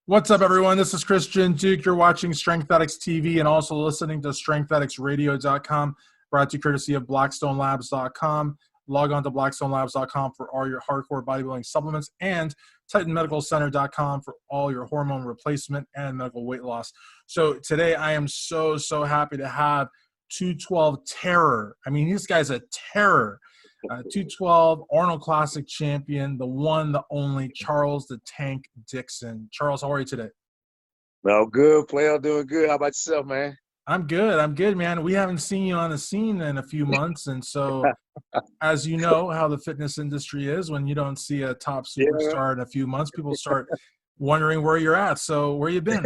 What's up, everyone? This is Christian Duke. You're watching Strength Addicts TV and also listening to StrengthAddictsRadio.com, brought to you courtesy of BlackstoneLabs.com. Log on to BlackstoneLabs.com for all your hardcore bodybuilding supplements and TitanMedicalCenter.com for all your hormone replacement and medical weight loss. So today I am so happy to have 212 Terror. I mean, this guy's a terror. 212 Arnold Classic champion, the one, the only, Charles the Tank Dixon. Charles, how are you today? Well, good, player. Doing good. How about yourself, man? I'm good, man. We haven't seen you on the scene in a few months, and so as you know how the fitness industry is, when you don't see a top superstar in a few months, people start wondering where you're at. So where you been?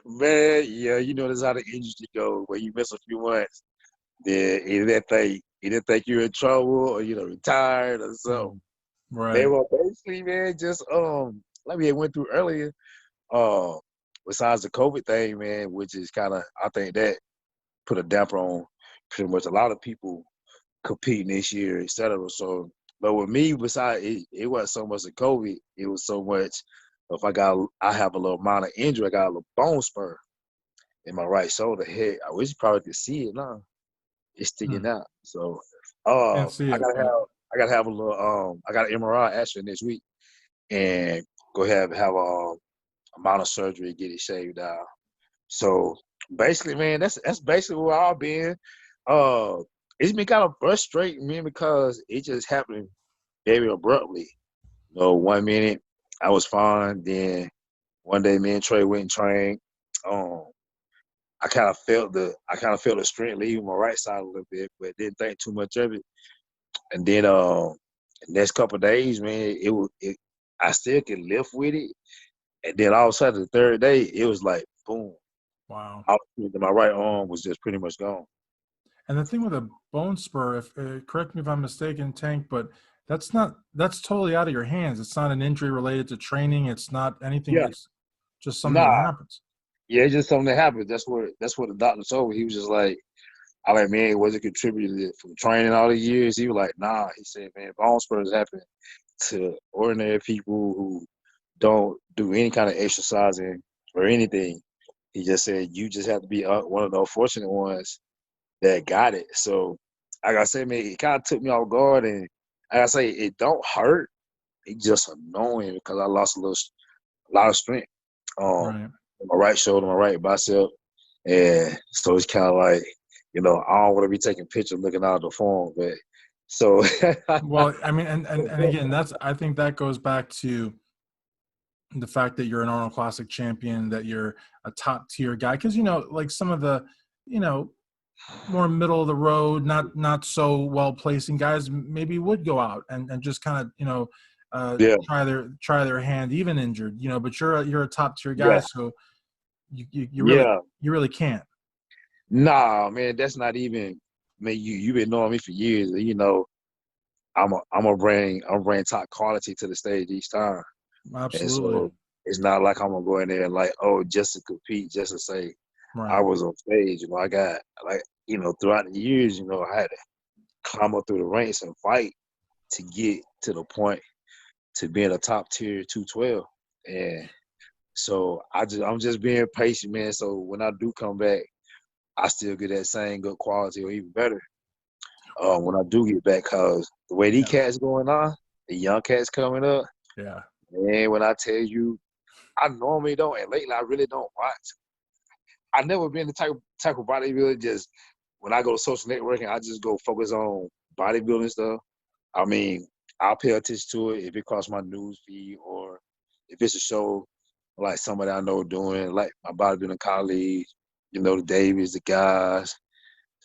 Man, yeah, you know, this is how the industry goes. When you miss a few months, then either think you're in trouble or retired or something. Right. They were basically, man, just like we had went through earlier. Besides the COVID thing, man, which is kind of, I think that put a damper on pretty much a lot of people competing this year, et cetera. So, but with me, besides it wasn't so much the COVID, it was so much if I have a little minor injury, I got a little bone spur in my right shoulder head. I wish you probably could see it now. It's sticking out. So Can't see I it, gotta have a little I got an MRI actually next week and go ahead and have a minor surgery, get it shaved out. So basically, man, that's basically where I've been. It's been kind of frustrating, man, because it just happened very abruptly. You know, 1 minute I was fine, then one day me and Trey went and trained. I kind of felt the strength leaving my right side a little bit, but didn't think too much of it. And then the next couple of days, man, I still could lift with it. And then all of a sudden, the third day, it was like, boom. Wow. My right arm was just pretty much gone. And the thing with a bone spur, correct me if I'm mistaken, Tank, but that's totally out of your hands. It's not an injury related to training. It's not anything. Yeah. It's just something that happens. Yeah, it's just something that happened. That's what the doctor told me. He was just like, I like, man, was it contributed from training all the years? He was like, nah. He said, man, bone spurs happen to ordinary people who don't do any kind of exercising or anything. He just said, you just have to be one of the unfortunate ones that got it. So, like I said, man, it kind of took me off guard. And like I say, it don't hurt. It's just annoying because I lost a lot of strength. Right. My right shoulder, my right bicep. And so it's kind of like, I don't want to be taking pictures looking out of the phone, but so. Well, I mean, and again, I think that goes back to the fact that you're an Arnold Classic champion, that you're a top tier guy. Cause like some of the, more middle of the road, not so well placing guys maybe would go out and just kind of, try their hand, even injured, but you're a top tier guy. So you really can't. Nah, man, that's not even. Man, you've been knowing me for years. I'm gonna bring top quality to the stage each time. Absolutely. And so it's not like I'm gonna go in there and like, just to compete, just to say I was on stage. I got throughout the years, I had to climb up through the ranks and fight to get to the point to being a top tier 212. And so I'm just being patient, man. So when I do come back, I still get that same good quality or even better when I do get back. Because the way these cats going on, the young cats coming up, man, when I tell you, I normally don't, and lately I really don't watch. I've never been the type of bodybuilder just when I go to social networking, I just go focus on bodybuilding stuff. I mean, I'll pay attention to it if it crosses my news feed or if it's a show like somebody I know doing, like my bodybuilding colleagues, the Davies, the guys,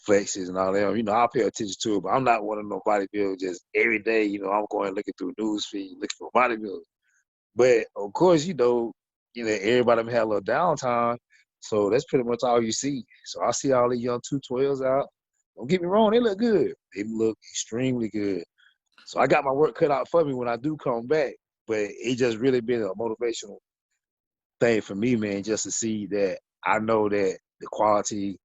flexes and all that. I'll pay attention to it, but I'm not one of no bodybuilders just every day, I'm going looking through news feed, looking for bodybuilders. But of course, everybody have a little downtime. So that's pretty much all you see. So I see all the young 212s out. Don't get me wrong, they look good. They look extremely good. So I got my work cut out for me when I do come back. But it just really been a motivational thing for me, man, just to see that I know that the quality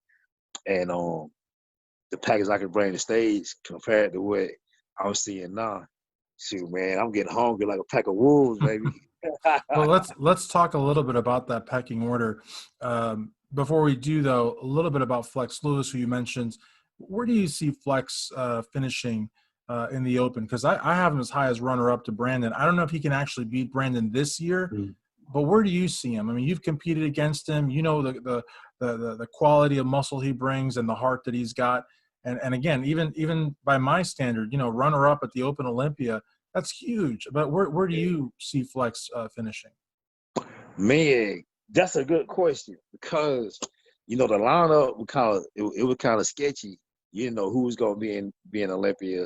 and the package I can bring to stage compared to what I'm seeing now. Shoot, man, I'm getting hungry like a pack of wolves, baby. Well, let's talk a little bit about that pecking order. Before we do, though, a little bit about Flex Lewis, who you mentioned. Where do you see Flex finishing in the Open? Because I have him as high as runner-up to Brandon. I don't know if he can actually beat Brandon this year, but where do you see him? I mean, you've competed against him. You know the quality of muscle he brings and the heart that he's got. And again, even by my standard, you know, runner-up at the Open Olympia, that's huge. But where do you see Flex finishing? Man, that's a good question because you know the lineup was kind of sketchy. You didn't know who was gonna be in Olympia.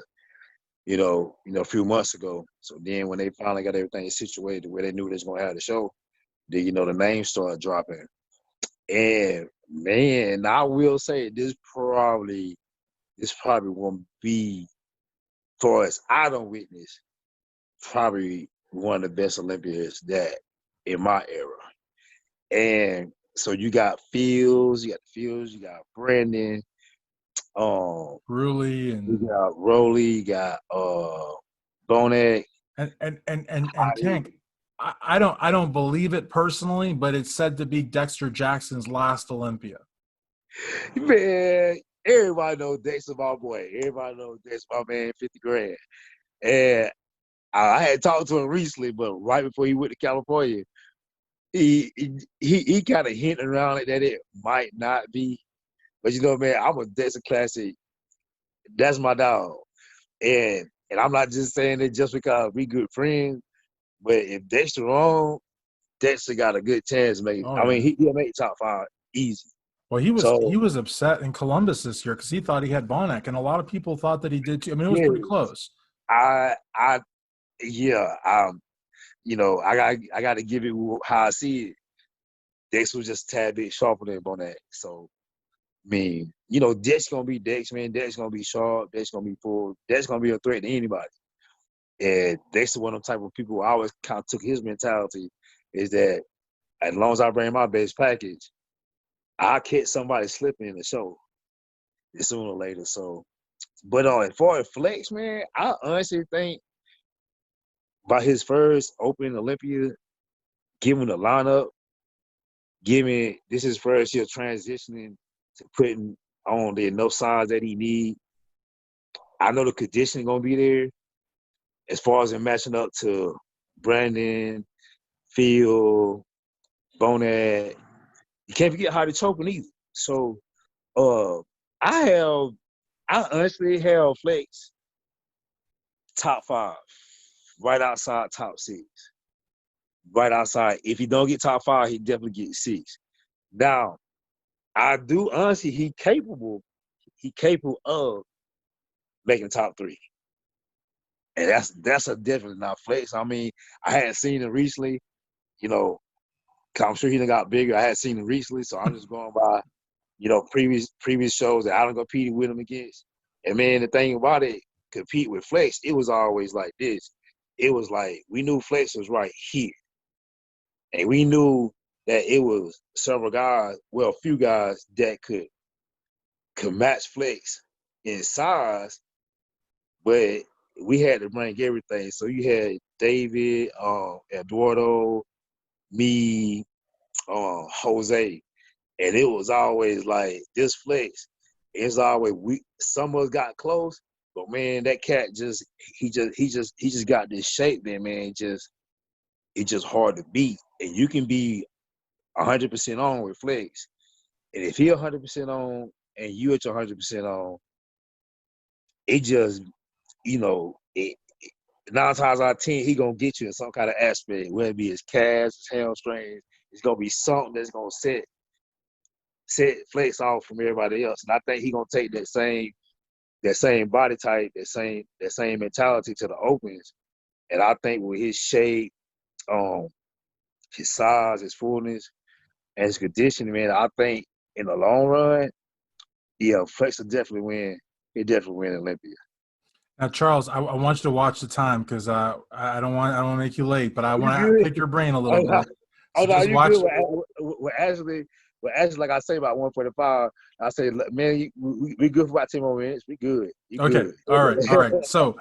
You know, a few months ago. So then when they finally got everything situated where they knew they was gonna have the show, then you know the names started dropping. And man, I will say this probably won't be, far as I don't witness, probably one of the best Olympians that in my era. And so you got Fields, you got Brandon, Ruley and you got Rowley, you got Bonek. and Tank. I don't believe it personally, but it's said to be Dexter Jackson's last Olympia. Man, everybody knows Dixon, my boy. Everybody knows Dixon, my man, 50 grand. And I had talked to him recently, but right before he went to California, he kind of hinted around it that it might not be. But you know, man, I'm a Dixon classic. That's my dog. And I'm not just saying it just because we good friends, but if Dexter wrong, Dexter got a good chance. I mean, he'll make top 5 easy. Well, he was upset in Columbus this year because he thought he had Bonek, and a lot of people thought that he did too. I mean, it was pretty close. You know, I got to give it how I see it. Dex was just a tad bit sharper than Bonek. So, I mean, you know, Dex gonna be Dex, man. Dex gonna be sharp. Dex gonna be full. Dex gonna be a threat to anybody. And Dex is one of them type of people. I always kind of took his mentality is that as long as I bring my best package, I'll catch somebody slipping in the show sooner or later. So, but as far as Flex, man, I honestly think by his first Open Olympia, giving the lineup, this is first year transitioning to putting on the enough size that he need. I know the conditioning gonna be there. As far as him matching up to Brandon, Phil, Bonet, you can't forget how to choking either. So, I honestly have Flex top 5, right outside top 6. Right outside. If he don't get top 5, he definitely gets 6. Now, I do honestly, he capable of making top 3. And that's a definitely not Flex. I mean, I hadn't seen him recently, you know, I'm sure he done got bigger. I hadn't seen him recently, so I'm just going by, you know, previous shows that I done competed with him against. And man, the thing about it, compete with Flex, it was always like this. It was like we knew Flex was right here. And we knew that it was several guys, well, a few guys that could match Flex in size, but we had to bring everything. So you had David, Eduardo, me, Jose, and it was always like this Flex. It's always some of us got close, but man, that cat he just got this shape there, man. It's just hard to beat, and you can be 100% on with Flex, and if he 100% on and you at your 100% on, it just, you know, 9 times out of 10, he gonna get you in some kind of aspect, whether it be his calves, his hamstrings. It's gonna be something that's gonna set Flex off from everybody else. And I think he gonna take that same body type, that same mentality to the Opens. And I think with his shape, his size, his fullness, and his conditioning, man, I think in the long run, yeah, Flex will definitely win. He'll definitely win Olympia. Now, Charles, I want you to watch the time because I don't want to make you late, but I want to pick your brain a little bit. So no, you watch. Good. Well, actually, like I say about 145, I say, man, we good for about 10 more minutes. We good. Okay. Good. All right. So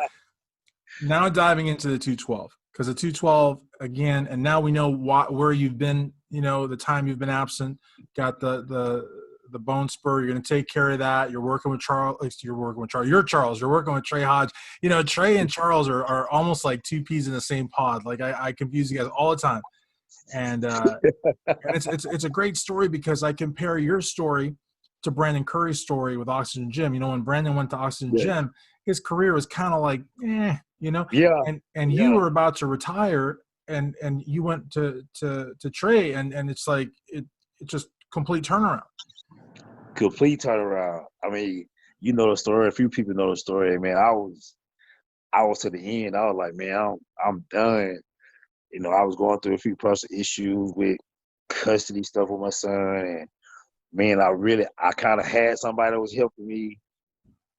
now diving into the 212. because the 212 again, and now we know where you've been. You know, the time you've been absent. Got the bone spur. You're going to take care of that. You're working with Charles. You're working with Charles. You're Charles. You're working with Trey Hodge. You know, Trey and Charles are almost like two peas in the same pod. Like I confuse you guys all the time. And it's a great story because I compare your story to Brandon Curry's story with Oxygen Gym. You know, when Brandon went to Oxygen Gym, his career was kind of like, you know. Yeah. And you were about to retire, and you went to Trey, and it's like it just complete turnaround. Complete turnaround. I mean, you know the story. A few people know the story. Man, I was to the end. I was like, man, I'm done. You know, I was going through a few personal issues with custody stuff with my son, and man, I kind of had somebody that was helping me,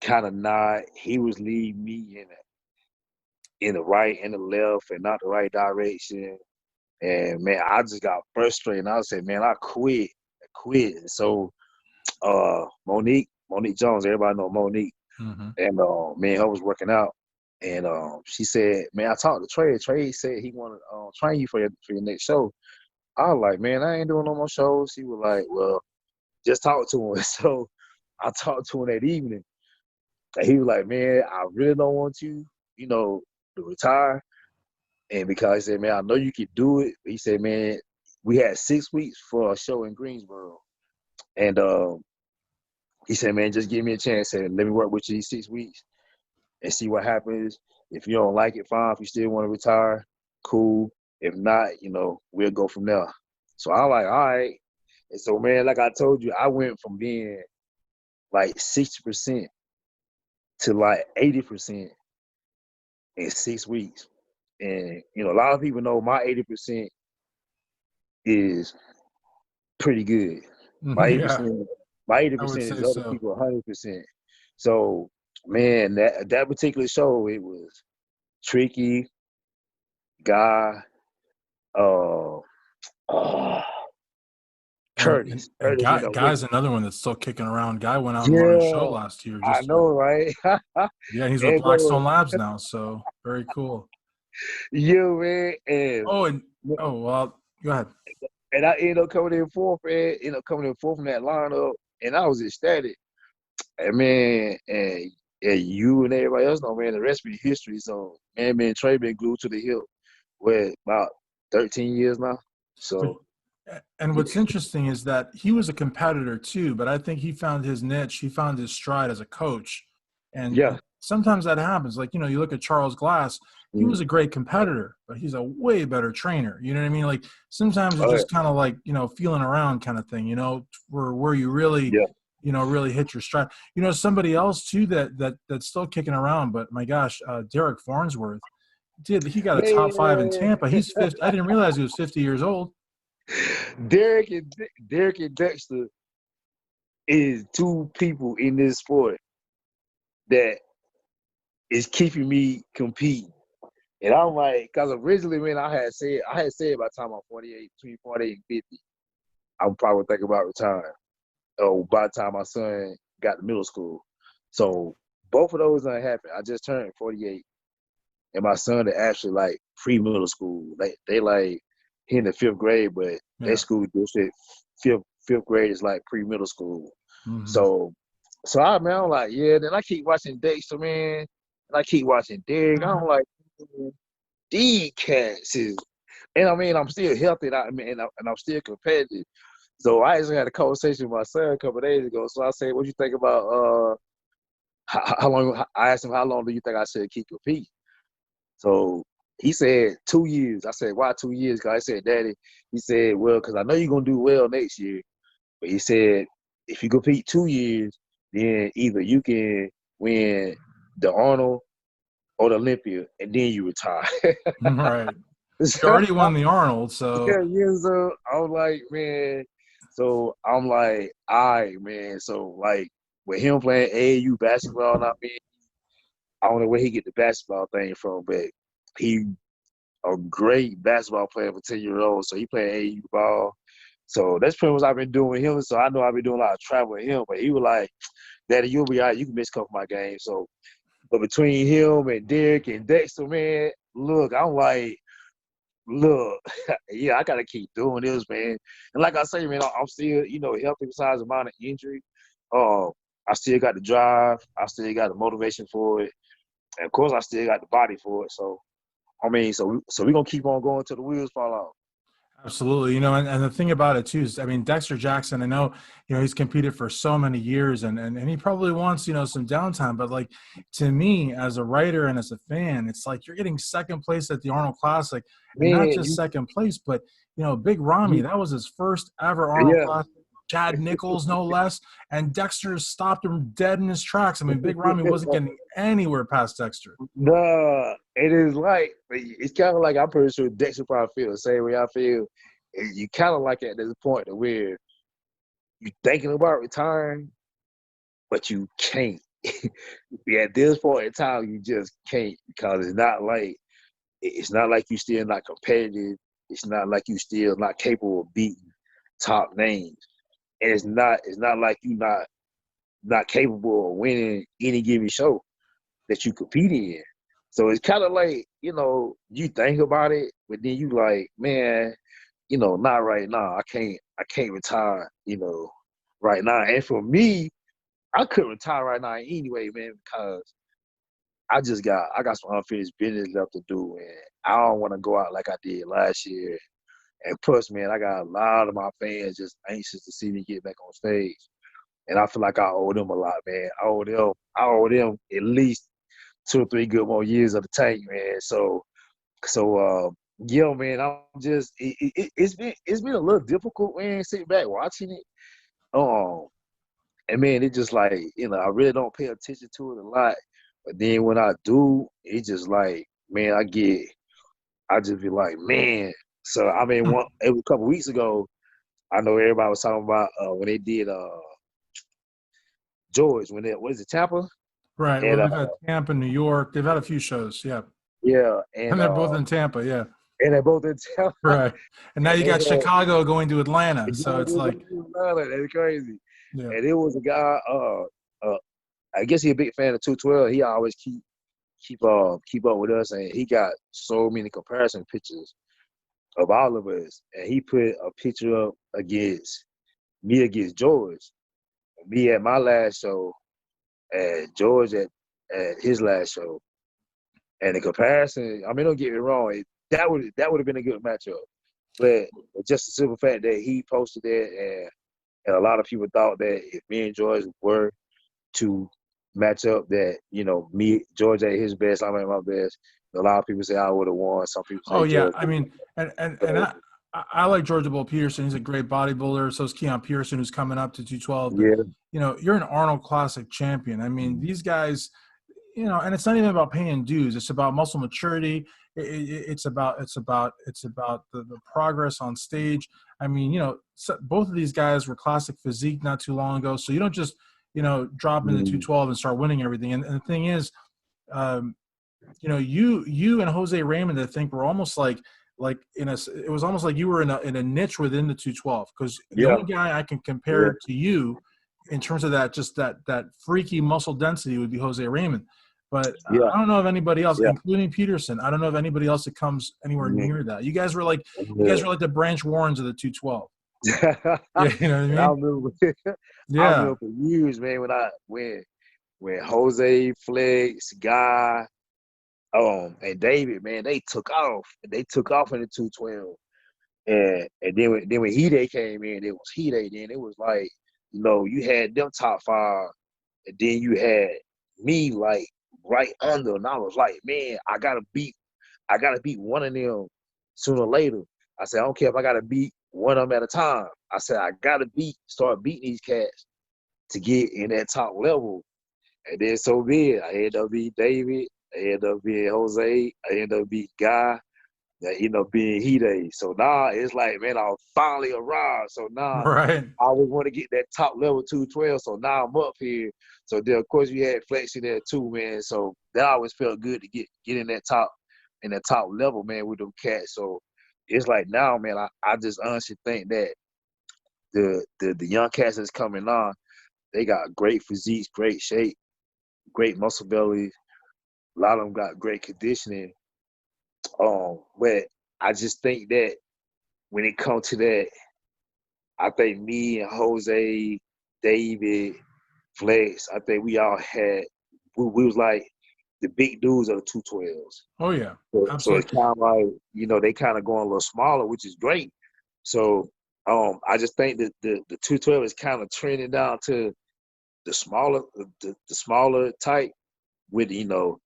kind of not. He was leading me in the right and the left, and not the right direction. And man, I just got frustrated. And I said, man, I quit. And so, Monique Jones, everybody know Monique, and man, I was working out. And she said, man, I talked to Trey. Trey said he wanted to train you for your next show. I was like, man, I ain't doing no more shows. He was like, well, just talk to him. So I talked to him that evening. And he was like, man, I really don't want you, you know, to retire. And because he said, man, I know you could do it. He said, man, we had 6 weeks for a show in Greensboro. And he said, man, just give me a chance. Said, let me work with you these 6 weeks and see what happens. If you don't like it, fine. If you still want to retire, cool. If not, you know, we'll go from there. So I like, all right. And so, man, like I told you, I went from being like 60% to like 80% in 6 weeks. And, you know, a lot of people know my 80% is pretty good. My 80%, my 80% is other people 100%. So, man, that particular show, it was Tricky, Guy, Curtis. And Curtis, you know, Guy's another one that's still kicking around. Guy went out and won a show yeah, last year. I know, right? Yeah, he's with Blackstone Labs now, so very cool. Yeah, man. And well, go ahead. And I ended up coming in fourth, man. Ended up coming in fourth from that lineup, and I was ecstatic. And man, and you and everybody else know, man, the rest be history. So, man, Trey been glued to the hip, about 13 years now. So. And what's interesting is that he was a competitor too, but I think he found his niche. He found his stride as a coach. And sometimes that happens. Like, you know, you look at Charles Glass, he was a great competitor, but he's a way better trainer. You know what I mean? Like sometimes it's just kind of like, you know, feeling around kind of thing, you know, where you really, you know, really hit your stride. You know, somebody else too that's still kicking around, but my gosh, Derek Farnsworth, he got a top 5 in Tampa. He's 50. I didn't realize he was 50 years old. Derek and Dexter is two people in this sport that is keeping me competing. And I'm like, because originally, man, I had said by the time I'm 48, between 48 and 50, I'm probably thinking about retiring. Oh, by the time my son got to middle school. So both of those didn't happen. I just turned 48. And my son is actually like pre-middle school. They like he in the 5th grade, but that school district, fifth grade is like pre-middle school. So I'm like, yeah. Then I keep watching Dixon, man, and I keep watching Derek. I'm like, these cats is, and I mean, I'm still healthy, and I'm still competitive. So I actually had a conversation with my son a couple of days ago. So I said, what you think about how long? I asked him, how long do you think I should keep competing? So he said 2 years. I said, why 2 years? Because I said, Daddy, he said, well, because I know you're going to do well next year. But he said, if you compete 2 years, then either you can win the Arnold or the Olympia, and then you retire. Right. You already won the Arnold, so. Yeah, so I was like, man. So I'm like, all right, man. So, like, with him playing AAU basketball, I mean, I don't know where he get the basketball thing from, but he a great basketball player for 10-year-olds. So he played AAU ball. So that's pretty much what I've been doing with him. So I know I've been doing a lot of travel with him. But he was like, Daddy, you'll be all right. You can miss a couple of my games. So, but between him and Derek and Dexter, man, look, I'm like, look, yeah, I gotta keep doing this, man. And like I say, man, I'm still, healthy besides the amount of injury. I still got the drive. I still got the motivation for it. And of course, I still got the body for it. So, I mean, so we're gonna keep on going till the wheels fall off. Absolutely. And the thing about it too is, I mean, Dexter Jackson, I know, he's competed for so many years and he probably wants, some downtime, but like to me as a writer and as a fan, it's like you're getting second place at the Arnold Classic and not Man, just second place, but, Big Ramy, that was his first ever Arnold yeah. Classic. Chad Nichols, no less, and Dexter stopped him dead in his tracks. I mean, Big Ramy wasn't getting anywhere past Dexter. Nah, it is like it's kind of like I'm pretty sure Dexter probably feel the same way I feel. And you kind of like at this point to where you thinking about retiring, but you can't. At this point in time, you just can't because it's not like you still not competitive. It's not like you still not capable of beating top names, and it's not like you not capable of winning any given show that you compete in. So it's kind of like, you think about it, but then you like, man, not right now. I can't retire, right now. And for me, I couldn't retire right now anyway, man, because I got some unfinished business left to do, and I don't want to go out like I did last year. And plus, man, I got a lot of my fans just anxious to see me get back on stage. And I feel like I owe them a lot, man. I owe them at least 2 or 3 good more years of the tank, man. Yeah, man, I'm just it's been a little difficult, man, sitting back watching it. And man, it just like, I really don't pay attention to it a lot. But then when I do, it's just like, man, I just be like, man. So I mean, it was a couple weeks ago. I know everybody was talking about when they did George, what is it, Tampa? Right. Well, And they've had Tampa, New York. They've had a few shows. Yeah. yeah, And they're both in Tampa. Yeah. and they both in Tampa. Right. And now you got And Chicago going to Atlanta. So it's like, that's crazy. yeah. And it was a guy. I guess he a big fan of 212. He always keep up with us, and he got so many comparison pictures of all of us. And he put a picture up against me against George, me at my last show, and George at his last show. And the comparison, I mean, don't get me wrong, that would have been a good matchup. But just the simple fact that he posted that, and a lot of people thought that if me and George were to match up, that me, George at his best, I'm at my best. A lot of people say I would have won. Some people say Oh yeah. George. I mean, and I like Georgia Bull Peterson. He's a great bodybuilder. So is Keon Pearson, who's coming up to 212. But, Yeah. you're an Arnold Classic champion. I mean, these guys, and it's not even about paying dues. It's about muscle maturity. It's about the progress on stage. I mean, both of these guys were classic physique not too long ago. So you don't just, drop into 212 and start winning everything. And the thing is, you and Jose Raymond, I think, were almost like it was almost like you were in a niche within the 212, because the only guy I can compare to you in terms of that freaky muscle density would be Jose Raymond. But I don't know of anybody else, including Peterson. I don't know of anybody else that comes anywhere near that. You guys were like the Branch Warrens of the 212. Yeah, you know what I mean? I remember for years, man, when Jose, Flex, Guy, and David, man, they took off. They took off in the 212. And then when He Day came in, it was He Day. Then it was like, you had them top 5, and then you had me like right under, and I was like, man, I gotta beat one of them sooner or later. I said, I don't care if I gotta beat one of them at a time. I said, I gotta start beating these cats to get in that top level. And then so be it. I ended up beating David. I ended up being Jose. I ended up beating Guy. That ended up being He Day. So now it's like, man, I finally arrived. So now I always want to get that top level 212. So now I'm up here. So then of course you had Flex in there too, man. So that always felt good to get in that top level, man, with them cats. So it's like now, man, I just honestly think that the young cats that's coming on, they got great physiques, great shape, great muscle bellies. A lot of them got great conditioning. But I just think that when it comes to that, I think me and Jose, David, Flex, I think we all had, we was like the big dudes of the 212s. Oh yeah, So it's absolutely. kind of like, you know, they kind of going a little smaller, which is great. So I just think that the 212 is kind of trending down to the smaller type with, you know,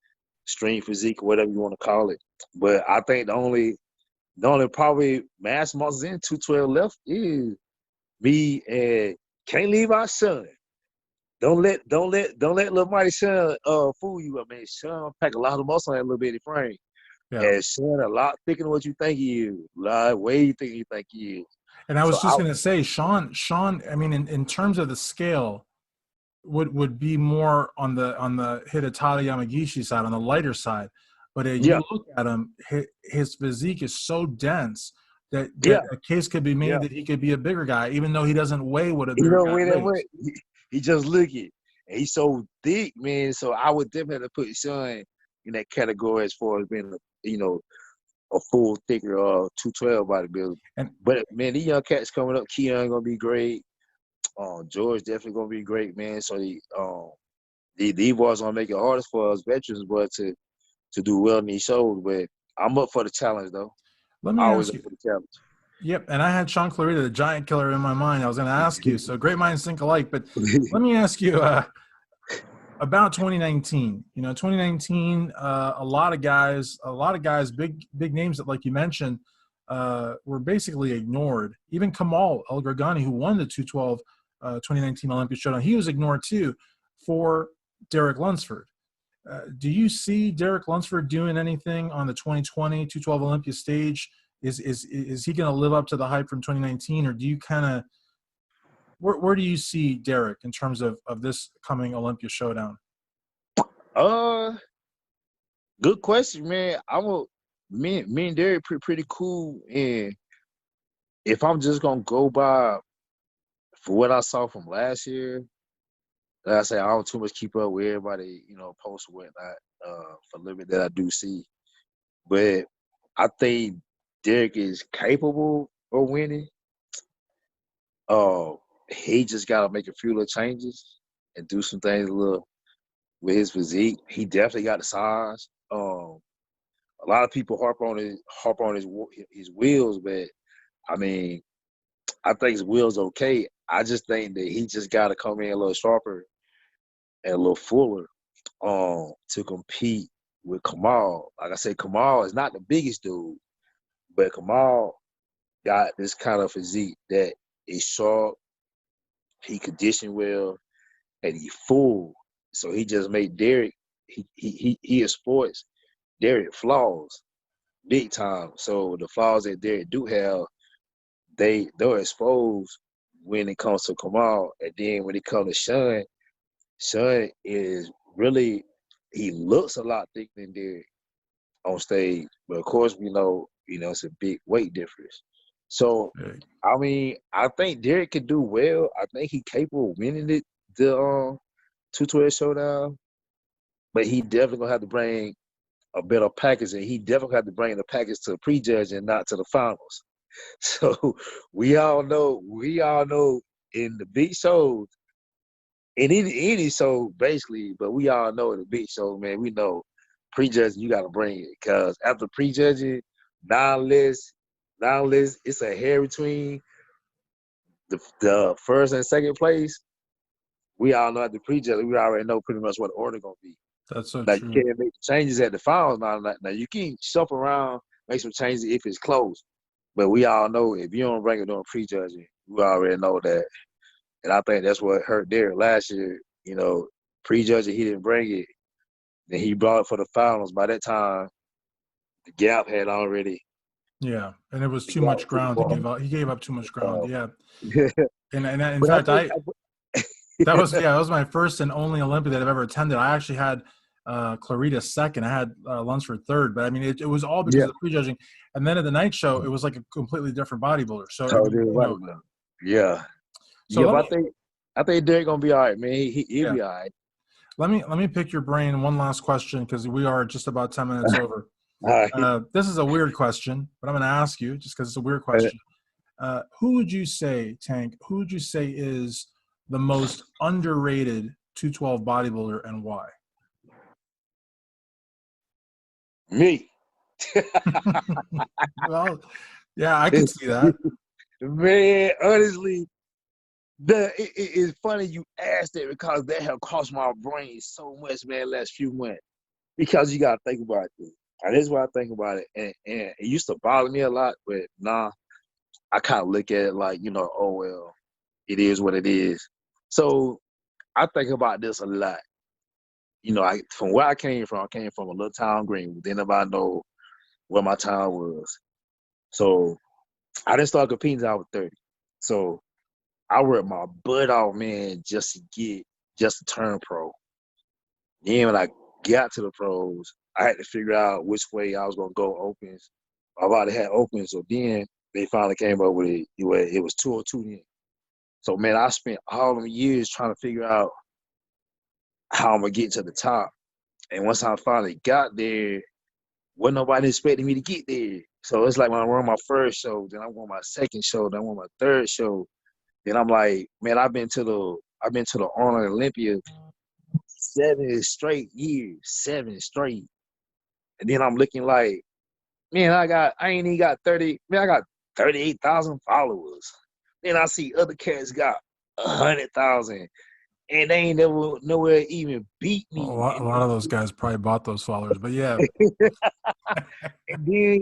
string physique or whatever you want to call it. But I think the only probably mass muscles in 212 left is me, and can't leave our son. Don't let little mighty son fool you. I mean, Sean pack a lot of muscle on that little bitty frame. Yeah. And Sean a lot thicker than what you think he is. A lot way thicker you think he is. And I So was just gonna say, Sean, I mean, in terms of the scale, would be more on the Hidetada Yamagishi side, on the lighter side. But yeah, you look at him, his physique is so dense that yeah, a case could be made yeah. that he could be a bigger guy, even though he doesn't weigh what a You bigger know guy where that weighs. went? He just look it. And he's so thick, man. So I would definitely put Sean in that category as far as being a full thicker 212 bodybuilder. And But man, these young cats coming up, Keon gonna be great. George definitely gonna be great, man. So these boys gonna make it hardest for us veterans, but to do well in these shows. But I'm up for the challenge though. let me Always ask up you. for the challenge. Yep, and I had Sean Clarita, the giant killer, in my mind. I was going to ask you. So great minds think alike. But let me ask you about 2019. You know, 2019, a lot of guys, big names that, like you mentioned, were basically ignored. Even Kamal El Gargani, who won the 212 2019 Olympic Showdown, he was ignored too for Derek Lunsford. Do you see Derek Lunsford doing anything on the 2020 212 Olympia stage? Is he going to live up to the hype from 2019, or do you kind of where do you see Derek in terms of this coming Olympia showdown? Good question, man. Me and Derek pretty cool, and if I'm just gonna go by for what I saw from last year, like I say, I don't too much keep up with everybody, you know, post or whatnot, for a little bit that I do see. But I think Derek is capable of winning. He just gotta make a few little changes and do some things a little with his physique. He definitely got the size. A lot of people harp on his wheels, but I mean, I think his wheels okay. I just think that he just got to come in a little sharper and a little fuller to compete with Kamal. Like I said, Kamal is not the biggest dude, but Kamal got this kind of physique that is sharp, he conditioned well, and he full. So he just made Derek, he is sports, Derek flaws big time. So the flaws that Derek do have, they're exposed when it comes to Kamal. And then when it comes to Sean is really, he looks a lot thicker than Derek on stage. But of course, we know, it's a big weight difference. So, I mean, I think Derek can do well. I think he's capable of winning the 212 showdown. But he definitely going to have to bring a better package, and he definitely have to bring the package to the prejudge and not to the finals. So we all know in the big shows, in any show basically, but we all know in the big show, man, we know prejudging, you got to bring it, because after prejudging, non-list, it's a hair between the first and second place. We all know at the prejudging, we already know pretty much what the order gonna be. That's so Now, true. you can't make changes at the finals. Now you can shuffle around, make some changes if it's close. But we all know if you don't bring it during prejudging, we already know that. And I think that's what hurt Derek last year. Prejudging, he didn't bring it. Then he brought it for the finals. By that time, the gap had already. Yeah, and it was too much ground to give up. He gave up too much ground. Yeah, and in fact, that was my first and only Olympia that I've ever attended. I actually had Clarita second. I had Lunsford third, but I mean, it was all because of the prejudging. And then at the night show, it was like a completely different bodybuilder. So yeah. So but I think Derek gonna be all right, man. He'll be all right. Let me pick your brain. One last question, because we are just about 10 minutes over. All right. This is a weird question, but I'm going to ask you just because it's a weird question. Who would you say, Tank, who would you say is the most underrated 212 bodybuilder and why? Me. Well, yeah, I can see that. Man, honestly, it's funny you asked that because that have crossed my brain so much, man, last few months. Because you got to think about it. And this is what I think about it. And it used to bother me a lot, but nah, I kind of look at it like, oh, well, it is what it is. So I think about this a lot. From where I came from a little town, Greenwood. Then nobody know where my town was. So I didn't start competing until I was 30. So I worked my butt off, man, just to turn pro. Then when I got to the pros, I had to figure out which way I was gonna go opens. I've already had opens, so then they finally came up with it. It was 202 then. So man, I spent all them years trying to figure out how I'm gonna get to the top. And once I finally got there, wasn't nobody expecting me to get there. So it's like when I run my first show, then I won my second show, then I won my third show. Then I'm like, man, I've been to the Arnold Olympia 7 straight years, 7 straight. And then I'm looking like, man, I ain't even got 30, man, I got 38,000 followers. Then I see other cats got 100,000, and they ain't never nowhere even beat me. A lot of those guys probably bought those followers, but yeah. and then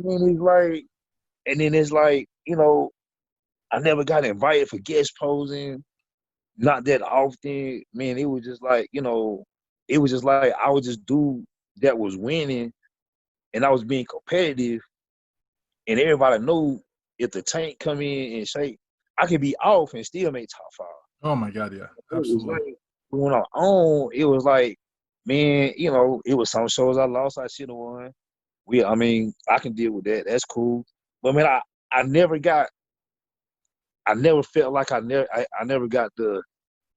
man, it's like, I never got invited for guest posing, not that often. Man, it was just like, I would just do that was winning, and I was being competitive, and everybody knew if the Tank come in and shape, I could be off and still make top 5. Oh my God, yeah, absolutely. It was like, on, it was like, man, it was some shows I lost, I should have won. I can deal with that. That's cool. But man, I never felt like I never got the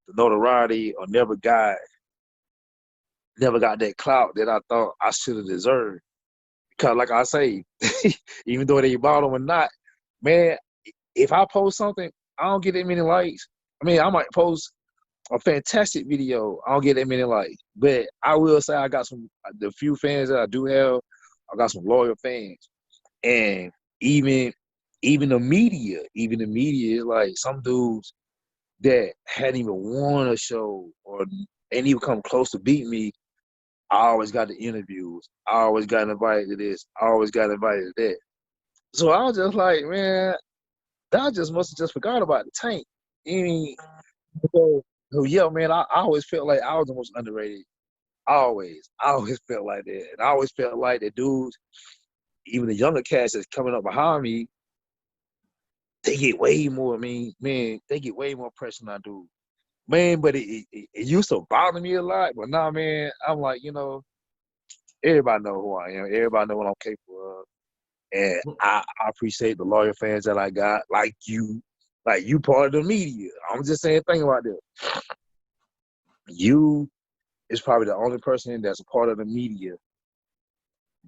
notoriety, or never got that clout that I thought I should have deserved. Because like I say, even though they bought them or not, man, if I post something, I don't get that many likes. I might post a fantastic video, I don't get that many likes. But I will say I got the few fans that I do have, I got some loyal fans. And even the media is like some dudes that hadn't even won a show or ain't even come close to beat me. I always got the interviews. I always got invited to this. I always got invited to that. So I was just like, man, I just must have just forgot about the Tank. So yeah, man, I always felt like I was the most underrated. I always felt like that. And I always felt like the dudes, even the younger cats that's coming up behind me, they get way more, they get way more pressure than I do. Man, but it used to bother me a lot. But now, man, I'm like, everybody know who I am. Everybody know what I'm capable of. And I appreciate the loyal fans that I got, like you part of the media. I'm just saying, think about this. You is probably the only person that's a part of the media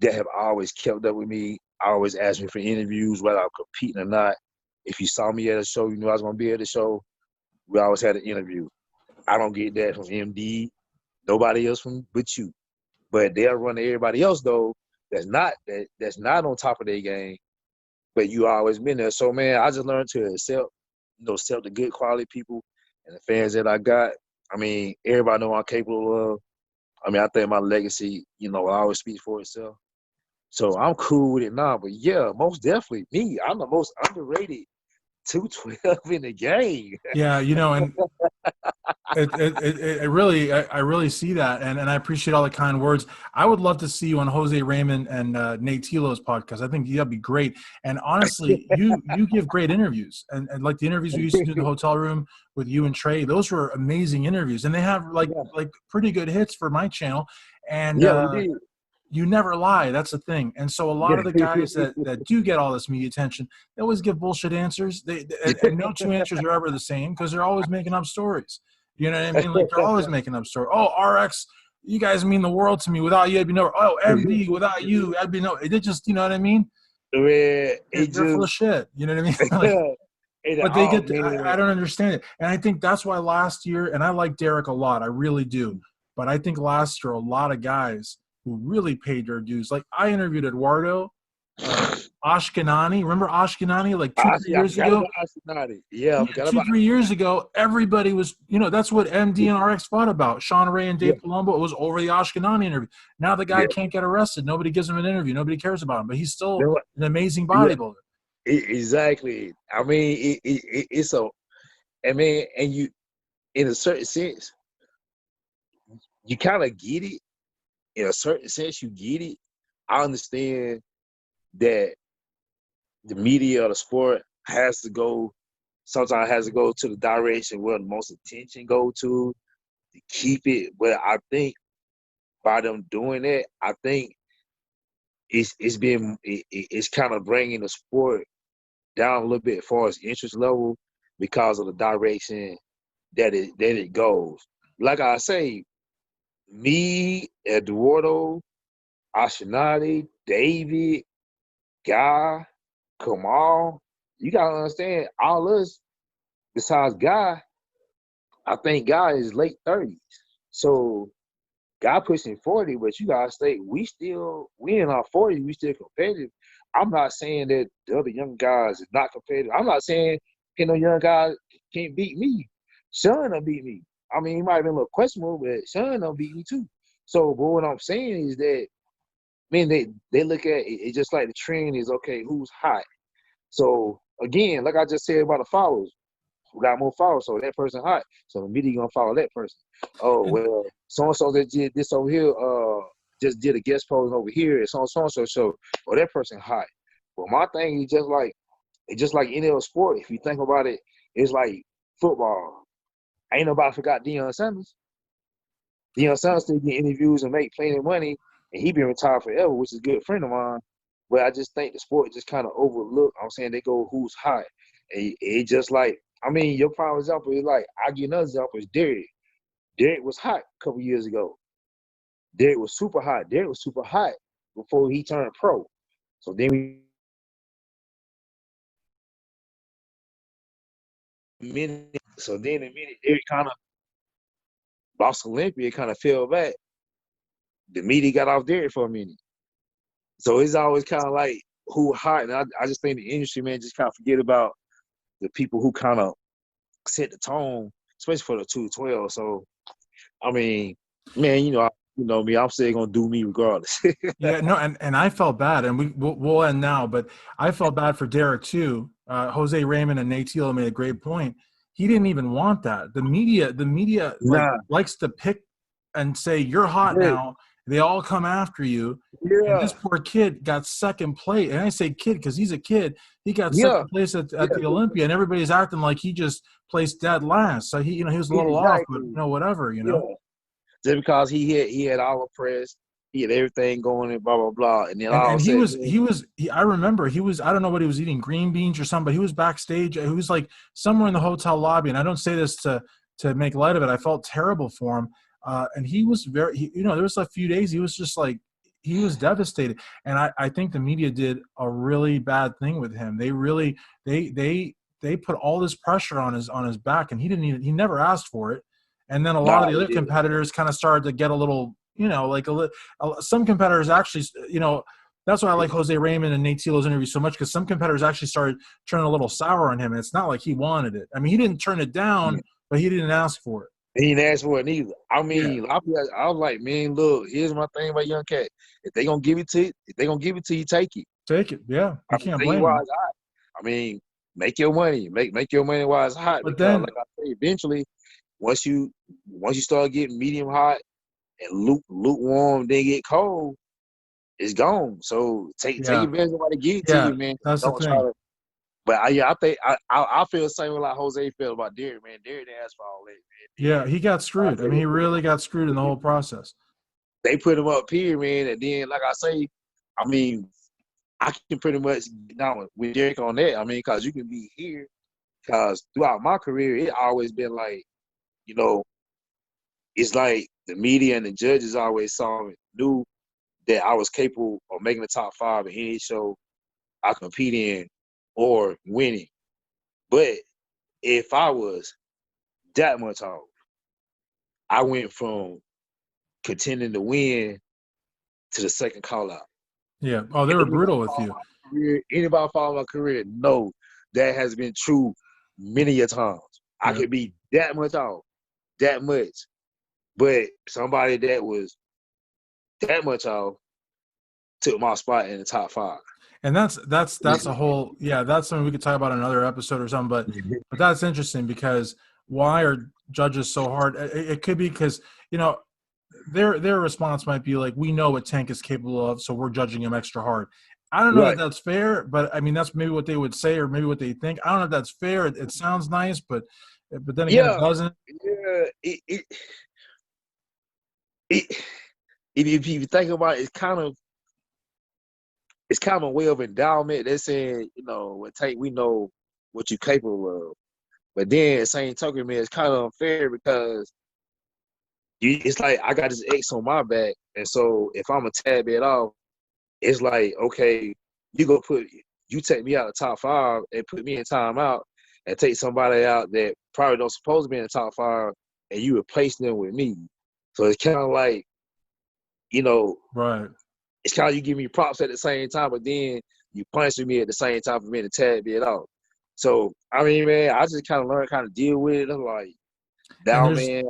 that have always kept up with me, always asked me for interviews, whether I'm competing or not. If you saw me at a show, you knew I was going to be at the show, we always had an interview. I don't get that from MD, nobody else but you. But they'll run to everybody else, though, that's not on top of their game, but you always been there. So, man, I just learned to accept the good quality people and the fans that I got. Everybody know I'm capable of. I think my legacy, always speaks for itself. So I'm cool with it now. But yeah, most definitely me. I'm the most underrated 212 in the game. Yeah, and it really, I really see that, and I appreciate all the kind words. I would love to see you on Jose Raymond and Nate Tilo's podcast. I think that'd be great. And honestly, you give great interviews, and like the interviews we used to do in the hotel room with you and Trey, those were amazing interviews, and they have like pretty good hits for my channel. And you never lie. That's the thing. And so a lot of the guys that do get all this media attention, they always give bullshit answers. And no two answers are ever the same because they're always making up stories. You know what I mean? Like they're always making up stories. Oh, RX, you guys mean the world to me. Without you, I'd be no. Oh, MD, without you, I'd be no. It just, you know what I mean? Man, They're full of shit. You know what I mean? Like, but they oh get. man, I don't understand it, and I think that's why last year. And I like Derek a lot. I really do. But I think last year a lot of guys who really paid their dues. Like I interviewed Eduardo Ashkenani. Remember Ashkenani? Like 2-3 I years forgot ago. about Cincinnati. Yeah, I Yeah, forgot about 2-3 years ago, everybody was, that's what MD and RX fought about. Sean Ray and yeah, Dave Palumbo, it was over the Ashkenani interview. Now the guy yeah. can't get arrested. Nobody gives him an interview. Nobody cares about him, but he's You still know what? an amazing Yeah, bodybuilder. exactly. I mean, it's a, I mean, and you, in a certain sense, you kind of get it. In a certain sense, you get it. I understand that the media of the sport sometimes has to go to the direction where the most attention go to keep it. But I think by them doing that, I think it's kind of bringing the sport down a little bit as far as interest level because of the direction that it goes. Like I say, me, Eduardo, Ashanati, David, Guy, Kamal, you gotta understand, all us besides Guy, I think Guy is late 30s. So Guy pushing 40, but you gotta stay. We in our 40s, we still competitive. I'm not saying that the other young guys is not competitive. I'm not saying no young guys can't beat me. Sean will beat me. I mean, he might have been a little questionable, but Sean will beat me too. So, but what I'm saying is that, man, they look at it just like the trend is, okay, who's hot. So again, like I just said about the followers, who got more followers, so that person hot. So the media gonna follow that person. Oh well, so and so that did this over here, just did a guest post over here. It's on so and so show. Oh, that person hot. Well, my thing is just like any other sport. If you think about it, it's like football. Ain't nobody forgot Deion Sanders. Deion Sanders still get interviews and make plenty of money, and he been retired forever, which is a good friend of mine. But I just think the sport just kind of overlooked. I'm saying they go who's hot. And it just like, I mean, your prime example is like, I give another example is Derek. Derek was hot a couple years ago. Derek was super hot. Derek was super hot before he turned pro. So then the minute Derek kind of lost Olympia, kind of fell back. The media got off Derek for a minute. So it's always kind of like who hot. And I just think the industry, man, just kind of forget about the people who kind of set the tone, especially for the 212. So, I mean, man, you know me, I'm still gonna do me regardless. Yeah, no, and I felt bad, and we'll end now, but I felt bad for Derek too. Jose Raymond and Nate Thiel made a great point. He didn't even want that. The media like Nah, likes to pick and say you're hot yeah, now. They all come after you, and yeah, this poor kid got second place. And I say kid because he's a kid. He got yeah, second place at yeah, the Olympia, and everybody's acting like he just placed dead last. So he was a little off, but exactly. whatever, Yeah, just because he had all the press, he had everything going and blah blah blah, and then all of And a he sudden, was I remember he was, I don't know what he was eating, green beans or something, but he was backstage. He was like somewhere in the hotel lobby, and I don't say this to make light of it. I felt terrible for him, and he was there was a few days he was just like, he was devastated, and I think the media did a really bad thing with him. They really they put all this pressure on his back, and he never asked for it. And then a lot of nah, the he other did. competitors kind of started to get a little, like some competitors actually, that's why I like Jose Raymond and Nate Thiel's interview so much, because some competitors actually started turning a little sour on him, and it's not like he wanted it. I mean, he didn't turn it down, but he didn't ask for it. He didn't ask for it either. I Yeah, mean, I was like, man, look, here's my thing about Young Cat. If they gonna give it to you, take it. take it. Yeah, I you mean, can't take it blame while him. it's hot. I mean, make your money. Make your money while it's hot, But because then, like I say, eventually, once you start getting medium hot and lukewarm, then get cold, it's gone. So take yeah, advantage of what they give it to yeah, you, man. that's the Don't try thing. to. But I think I feel the same way like Jose felt about Derek, man. Derek didn't ask for all that, man. Yeah, Derek, he got screwed. I mean, he really got screwed in the whole process. they put him up here, man, and then like I say, I mean, I can pretty much get down with Derek on that. I mean, because you can be here, because throughout my career, it always been like, you know, it's like the media and the judges always knew that I was capable of making the top 5 in any show I compete in or winning. But if I was that much off, I went from contending to win to the second call out. Yeah. Oh, they were brutal with you. Anybody follow my career know that has been true many a times. I could be that much off, that much. But somebody that was that much off took my spot in the top 5. And that's a whole, that's something we could talk about in another episode or something. But that's interesting because why are judges so hard? It could be because, you know, their response might be like, we know what Tank is capable of, so we're judging him extra hard. I don't know if that's fair, but I mean, that's maybe what they would say or maybe what they think. I don't know if that's fair. It sounds nice, but then again, it doesn't. Yeah, if you think about it, it's kind of a way of endowment. They're saying, you know, with Tank, we know what you're capable of. But then, same token, man, it's kind of unfair because it's like I got this X on my back, and so if I'm a tad bit off, it's like, okay, you take me out of the top 5 and put me in timeout, and take somebody out that probably don't supposed to be in the top 5, and you replace them with me. So it's kind of like, you know, right. It's kind of you give me props at the same time, but then you punish me at the same time for being a tad bit off. So I mean, man, I just kind of learned how to deal with it. I'm like, now, man,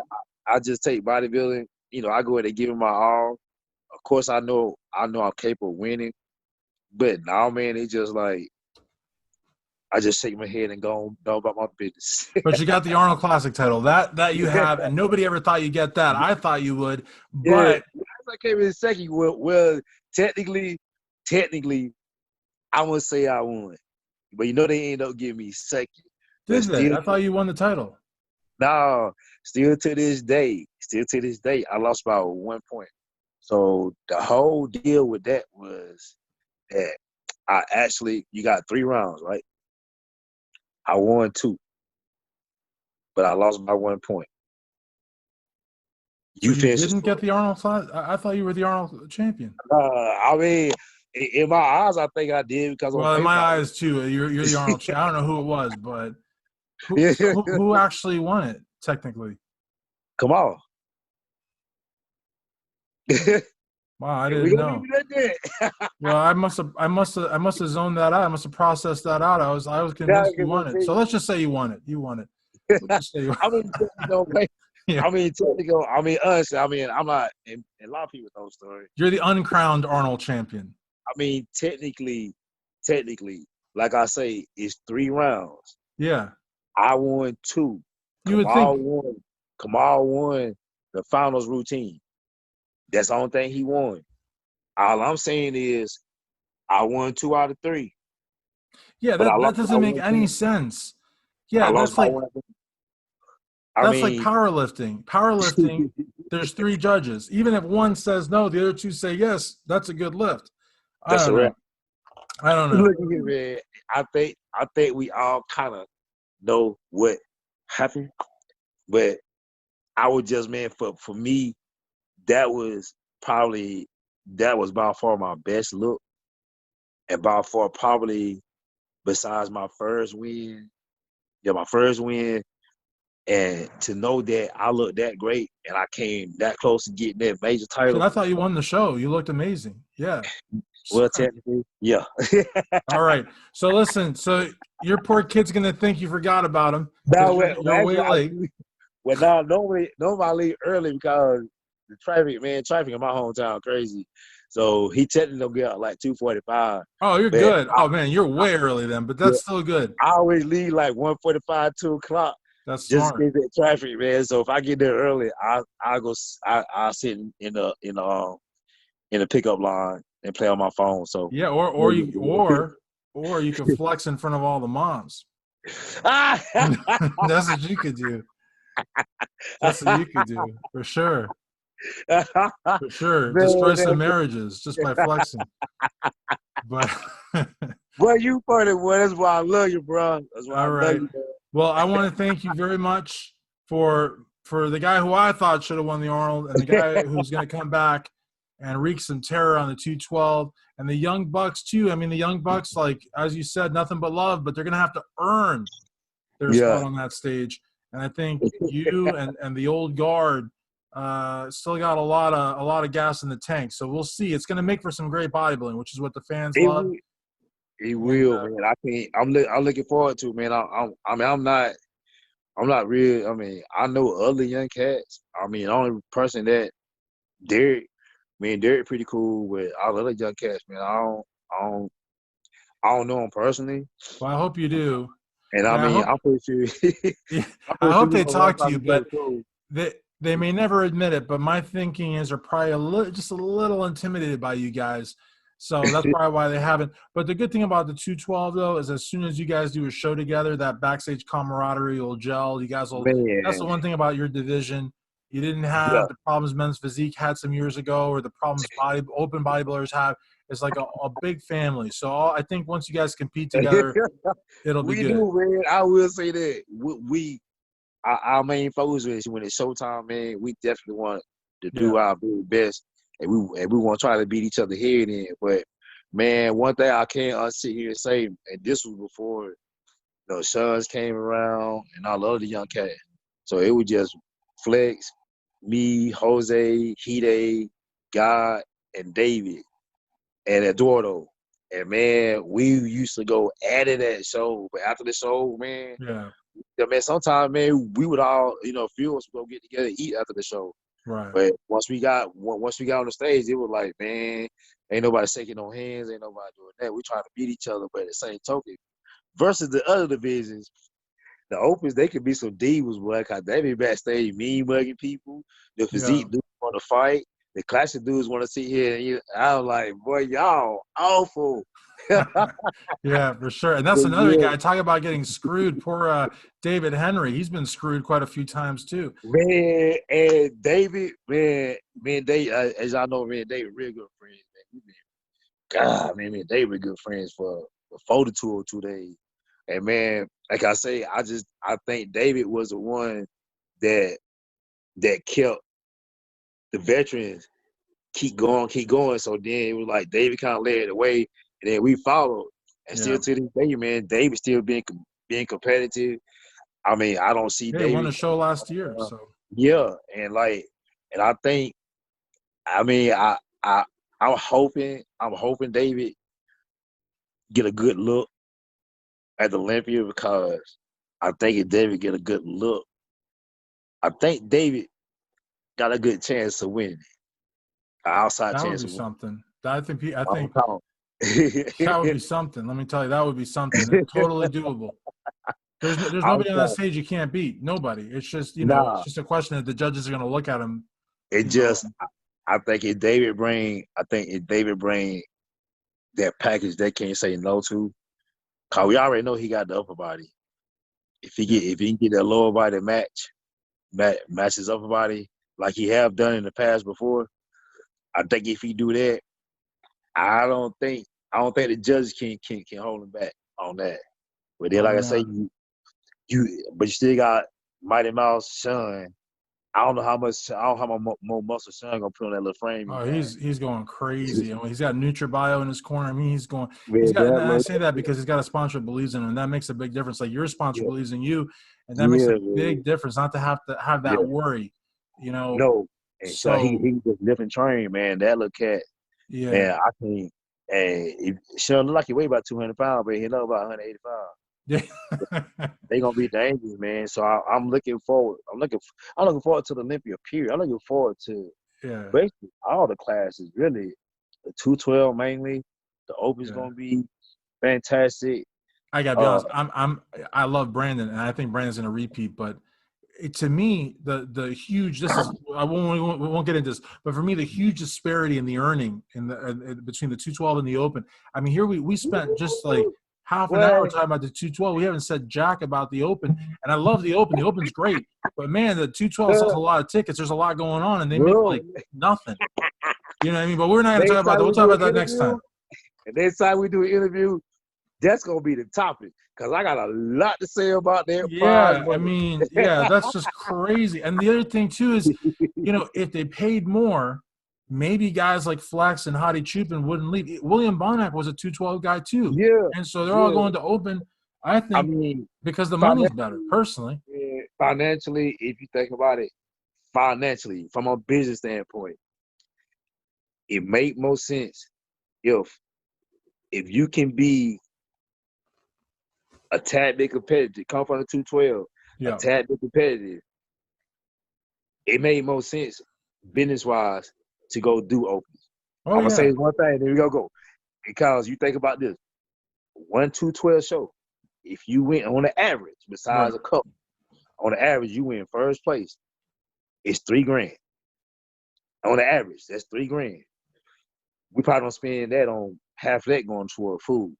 I just take bodybuilding. You know, I go in and give it my all. Of course, I know I'm capable of winning, but now, man, it's just like I just shake my head and go about my business. But you got the Arnold Classic title that you have, and nobody ever thought you'd get that. I thought you would, but I came in second. Well, technically, I would say I won, but you know they ended up giving me second. Did they? I thought you won the title. No, still to this day, I lost by 1 point. So the whole deal with that was that you got 3 rounds, right? I won 2, but I lost by 1 point. You didn't get the Arnold Classic? I thought you were the Arnold champion. I mean, in my eyes, I think I did because. Well, in my eyes too, you're the Arnold champion. I don't know who it was, but who actually won it technically? Come on. Wow, I didn't know. Well, I must have zoned that out. I must have processed that out. I was convinced you won it. So let's just say you won it. You won it. Let's just say honestly, I'm not, and a lot of people know the story. You're the uncrowned Arnold champion. I mean, technically, like I say, it's 3 rounds. Yeah. I won 2. You would think. Kamal won the finals routine. That's the only thing he won. All I'm saying is I won 2 out of 3. Yeah, that doesn't make any sense. Yeah, that's like powerlifting. Powerlifting, there's 3 judges. Even if one says no, the other 2 say yes, that's a good lift. I don't know. Look at me, man. I think we all kind of know what happened, but I would just, man, for me, that was by far my best look, and by far probably besides my first win. Yeah, my first win. And to know that I looked that great and I came that close to getting that major title. I thought you won the show. You looked amazing. Yeah. Well, technically, yeah. All right. So listen, so your poor kid's going to think you forgot about him. No, you're way late. Well, normally I leave early because the traffic in my hometown crazy. So he technically don't get out like 2:45. Oh, you're good. Oh man, you're way early then, but that's still good. I always leave like 1:45, 2 o'clock. That's just smart. to get that traffic, man. So if I get there early, I'll sit in the pickup line and play on my phone. So yeah, or you can flex in front of all the moms. That's what you could do. That's what you could do for sure. For sure. Destroy some marriages just by flexing. But well, you funny, boy. That's why I love you, bro. That's why I love you, man. Well, I want to thank you very much for for the guy who I thought should have won the Arnold, and the guy who's going to come back and wreak some terror on the 212, and the Young Bucks too. I mean, the Young Bucks, like as you said, nothing but love, but they're going to have to earn their spot on that stage. And I think you and the old guard still got a lot of gas in the tank. So we'll see. It's going to make for some great bodybuilding, which is what the fans love. It will, man. I'm looking forward to it, man. I'm not real. I mean, I know other young cats. I mean, the only person that Derek pretty cool with all other young cats, man. I don't know him personally. Well, I hope you do. And I'm pretty sure. I hope they talk to you, but they may never admit it. But my thinking is they're probably just a little intimidated by you guys. So that's probably why they haven't. But the good thing about the 212, though, is as soon as you guys do a show together, that backstage camaraderie will gel. You guys will. Man. That's the one thing about your division. You didn't have the problems men's physique had some years ago, or the problems open bodybuilders have. It's like a big family. So I think once you guys compete together, it'll be good. We do, man. I will say that our main focus is when it's showtime, man. We definitely want to do our very best. And we want to try to beat each other head in. But, man, one thing I can't sit here and say, and this was before, Shuns came around and all the other young cats. So it was just Flex, me, Jose, Hide, God, and David, and Eduardo. And, man, we used to go at it at show. But after the show, man, man, sometimes, man, we would all, few of us would go get together and eat after the show. Right. But once we got on the stage, it was like, man, ain't nobody shaking no hands, ain't nobody doing that. We trying to beat each other, but at the same token, versus the other divisions, the opens, they could be some divas, boy. Cause they be backstage mean mugging people. The physique dudes want to fight. The classic dudes want to sit here and I was like, boy, y'all awful. Yeah, for sure. And that's another guy. Talk about getting screwed. Poor David Henry. He's been screwed quite a few times too. Man, and David, man, as y'all know, man, David real good friends, man. Me and David good friends for 2 days. And man, like I say, I think David was the one that kept the veterans keep going. So then it was like David kind of led the way. And then we followed, and still to this day, man, David still being competitive. I mean, I don't see David. They won a show last year, so and I think, I mean, I'm hoping David get a good look at the Olympia, because I think if David get a good look, I think David got a good chance to win. An outside chance to win. Something. I think that would be something. Let me tell you, that would be something. It's totally doable. There's nobody on that stage you can't beat. Nobody. It's just it's just a question that the judges are going to look at him. I think if David bring that package, they can't say no to. Cause we already know he got the upper body. If he can get that lower body match his upper body like he have done in the past before, I think if he do that, I don't think the judges can hold him back on that. But then, like I say, but you still got Mighty Mouse Sean. I don't know how much more muscle Sean gonna put on that little frame. Oh, he's going crazy. I mean, he's got NutriBio in his corner. I mean, he's going. And I say that because he's got a sponsor that believes in him, and that makes a big difference. Like your sponsor believes in you, and that makes a big difference. Not to have that worry, No, and so he just lift and train, man. That little cat. Yeah, man, I think, and Sean look like he weigh about 200 pounds, but he know about 185. Yeah, they gonna be dangerous, man. So I'm looking forward. I'm looking forward to the Olympia period. I'm looking forward to basically all the classes. Really, the 212 mainly. The Open's gonna be fantastic. I gotta be honest. I love Brandon, and I think Brandon's gonna repeat, but. To me, the huge we won't get into this, but for me, the huge disparity in the earning between the 212 and the Open. I mean, here we spent just like half an hour talking about the 212. We haven't said jack about the Open, and I love the Open. The Open's great, but man, the 212 sells a lot of tickets. There's a lot going on, and they make like nothing. You know what I mean? But we're not going to talk about that. We'll talk about that next time. And next time we do an interview, That's gonna be the topic because I got a lot to say about that. Yeah, I mean, yeah, that's just crazy. And the other thing too is, if they paid more, maybe guys like Flex and Hadi Chupin wouldn't leave. William Bonac was a 212 guy too. Yeah, And so they're all going to open, I think, because the money's better, personally. Yeah, financially, if you think about it, financially, from a business standpoint, it make more sense if you can be a tad bit competitive, come from the 212, a tad bit competitive, it made more sense business-wise to go do opens. I'm going to say one thing, then we go. Because you think about this, 1 212 show, if you win on the average, besides a couple, on the average, you win first place, it's $3,000. On the average, that's $3,000. We probably don't spend that on half that going toward food.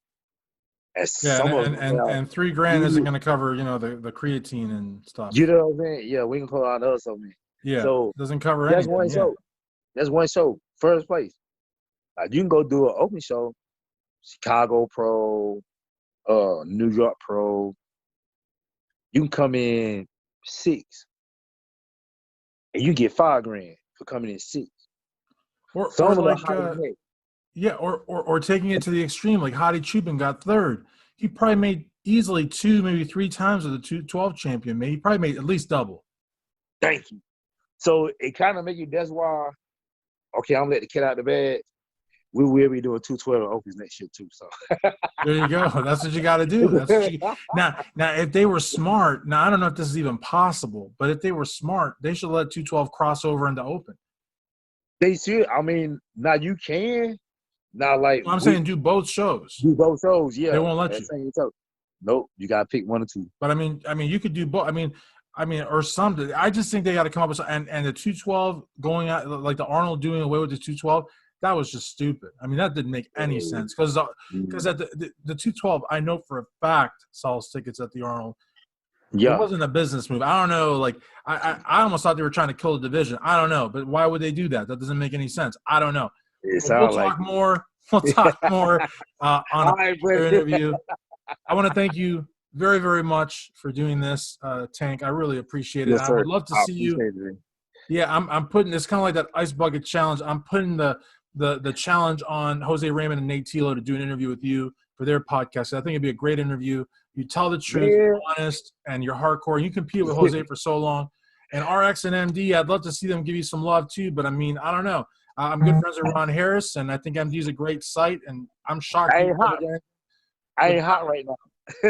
And $3,000 isn't going to cover, the creatine and stuff. You know what I'm saying? Yeah, we can pull out other stuff. Yeah, so it doesn't cover that's anything. One show. That's one show, first place. Like you can go do an open show, Chicago Pro, New York Pro. You can come in 6, and you get $5,000 for coming in 6. Or taking it to the extreme, like Hadi Chupin got 3rd. He probably made easily 2, maybe 3 times with the 212 champion. He probably made at least double. Thank you. So it kind of make you. That's why. Okay, I'm letting the cat out the bag. We will be doing 212 opens next year too. So there you go. That's what you got to do. Now, if they were smart, now I don't know if this is even possible, but if they were smart, they should let 212 cross over into open. They should. I mean, now you can. Now, like I'm saying, do both shows. Do both shows. Yeah, they won't let you. Nope, you got to pick 1 or 2. But I mean, you could do both. I mean, or something. I just think they got to come up with something. And the 212 going out, like the Arnold doing away with the 212, that was just stupid. I mean, that didn't make any sense because at the 212, I know for a fact sells tickets at the Arnold. Yeah, it wasn't a business move. I don't know. Like I almost thought they were trying to kill the division. I don't know, but why would they do that? That doesn't make any sense. I don't know. We'll talk more. We'll talk more on an interview. I want to thank you very, very much for doing this, Tank. I really appreciate it. Yes, I would love to see you. Yeah, I'm putting it's kind of like that ice bucket challenge. I'm putting the challenge on Jose Raymond and Nate Tilo to do an interview with you for their podcast. I think it'd be a great interview. You tell the truth, you're honest, and you're hardcore. You competed with Jose for so long. And RX and MD, I'd love to see them give you some love too. But I mean, I don't know. I'm good friends with Ron Harris, and I think MD is a great site. And I'm shocked. I ain't hot right now.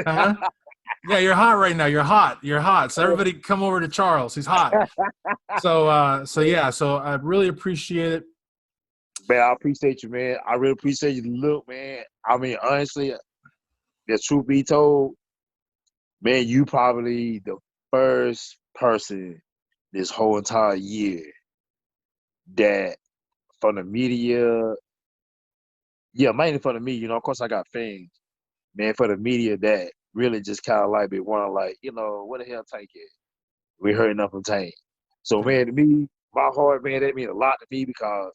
Uh-huh. Yeah, you're hot right now. You're hot. You're hot. So everybody come over to Charles. He's hot. So I really appreciate it. Man, I appreciate you, man. I really appreciate you. Look, man, I mean, honestly, the truth be told, man, you probably the first person this whole entire year that from the media, mainly from the media, of course I got fans, man, for the media that really just kind of like be wanting like, what the hell Tank is? We heard enough from Tank. So, man, to me, my heart, man, that means a lot to me because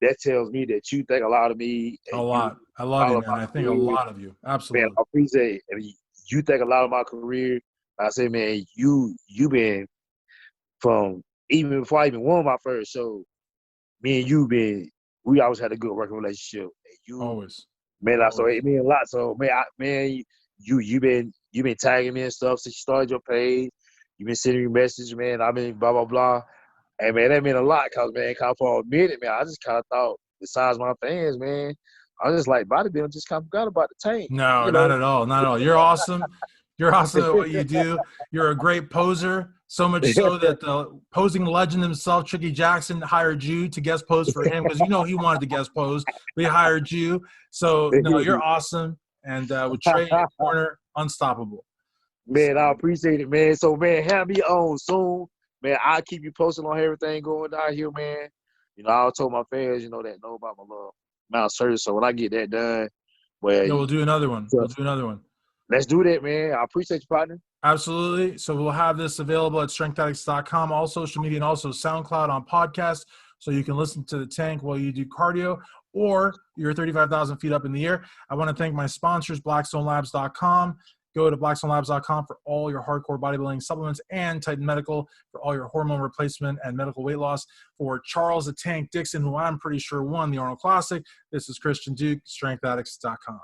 that tells me that you think a lot of me. A lot. I love you, man. I think a lot of you. Absolutely. Man, I appreciate it. I mean, you think a lot of my career. I say, man, you been from even before I even won my first show, me and you we always had a good working relationship. And you always. Man, so it means a lot. So, man, you've been tagging me and stuff since you started your page. You've been sending me messages, man. I mean, blah, blah, blah. And, man, that meant a lot because, man, kind of for a minute, man, I just kind of thought, besides my fans, man, I was just like, bodybuilding just kind of forgot about the Tank. No, not at all. Not at all. You're awesome. You're awesome at what you do. You're a great poser, so much so that the posing legend himself, Tricky Jackson, hired you to guest pose for him because he wanted to guest pose. We hired you. So, no, you're awesome. And with Trey in your corner, unstoppable. Man, I appreciate it, man. So, man, have me on soon. Man, I'll keep you posted on everything going down here, man. I told my fans, that know about my little Mount Surge. So when I get that done, we'll do another one. Let's do that, man. I appreciate you, partner. Absolutely. So we'll have this available at StrengthAddicts.com, all social media, and also SoundCloud on podcast. So you can listen to the Tank while you do cardio. or you're 35,000 feet up in the air. I want to thank my sponsors, blackstonelabs.com. Go to blackstonelabs.com for all your hardcore bodybuilding supplements, and Titan Medical for all your hormone replacement and medical weight loss. For Charles the Tank Dixon, who I'm pretty sure won the Arnold Classic, this is Christian Duke, StrengthAddicts.com.